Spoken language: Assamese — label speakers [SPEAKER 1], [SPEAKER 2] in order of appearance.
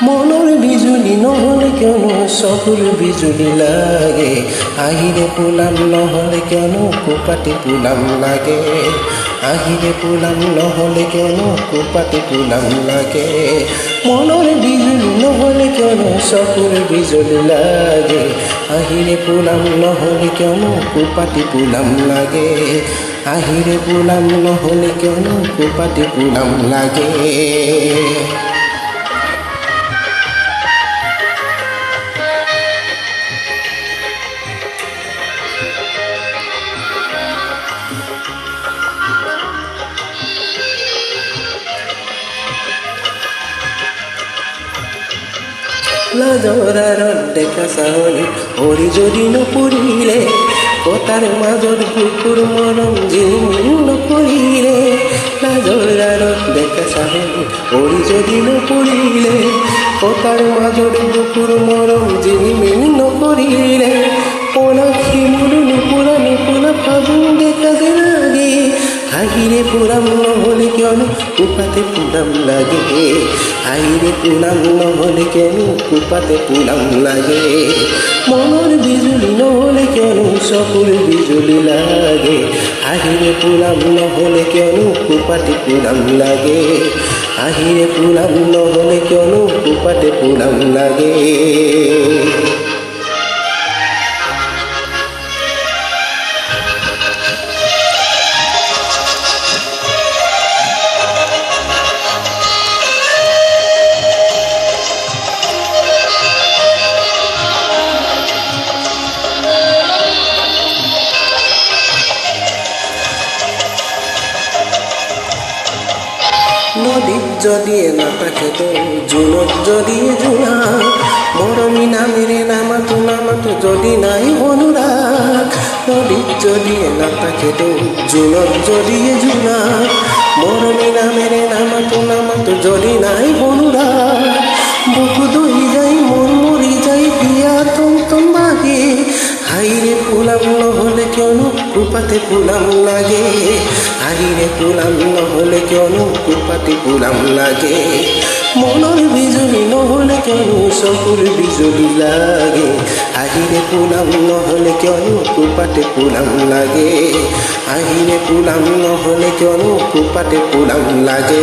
[SPEAKER 1] মনৰ বিজুলি নহ'লে কিয়নো চকুৰ বিজুলি লাগে আহিৰে পোলাম নহ'লে কিয়নো কোপাতে পোলাম লাগে আহিৰে পোলাম নহ'লে কিয়নো কোপাতে পোলাম লাগে মনৰ বিজুলি নহ'লে কিয়নো চকুৰ বিজুলি লাগে আহিৰে পোলাম নহ'লে কিয়নো কোপাতে পোলাম লাগে আহিৰে পোলাম নহ'লে কিয়নো কোপাতে পোলাম লাগে লাজৰাৰ দেখা চাহনি হৰি যদি নপৰিলে কথাৰ মাজত বুকুৰ মৰম জিলিমিলি নকৰিলে লাজৰাৰ দেখা চাহনি হৰি যদি নপৰিলে কথাৰ মাজত বুকুৰ মৰম জিলিমিলি নকৰিলে পলাশী মোৰ নুপুৰা নুপুৰা ফাগুন দেখা যে লাগে আহিৰে পোলাম নহ'লে কিয়নো কোপাতে পোলাম লাগে আহিৰে পোলাম নহ'লে কিয়নো কোপাতে পোলাম লাগে মনৰ বিজুলি নহ'লে কিয়নো চকুৰ বিজুলি লাগে আহিৰে পোলাম নহ'লে কিয়নো কোপাতে পোলাম লাগে আহিৰে পোলাম নহ'লে কিয়নো কোপাতে পোলাম লাগে নদীত যদি নাথাকে তো জোনত যদি জোনা মৰমী নামেৰে নামাতো নামাতো যদি নাই অনুৰাগ নদীত যদি নাথাকে তো জোনত যদি জোনা মৰমী নামেৰে নামাতো নামাতো যদি নাই অনুৰাগ বুকু দহি যাই মন মৰি যাই বিয়া টন বাগে আহিৰে পোলাম নহ'লে কিয়নো কোপাতে পোলাম লাগে আহিৰে পোলাম নহ'লে কিয়নো কোপাতে পোলাম লাগে মনৰ বিজুলি নহ'লে কিয়নো চকুৰ বিজুলি লাগে আহিৰে পোলাম নহ'লে কিয়নো কোপাতে পোলাম লাগে আহিৰে পোলাম নহ'লে কিয়নো কোপাতে পোলাম লাগে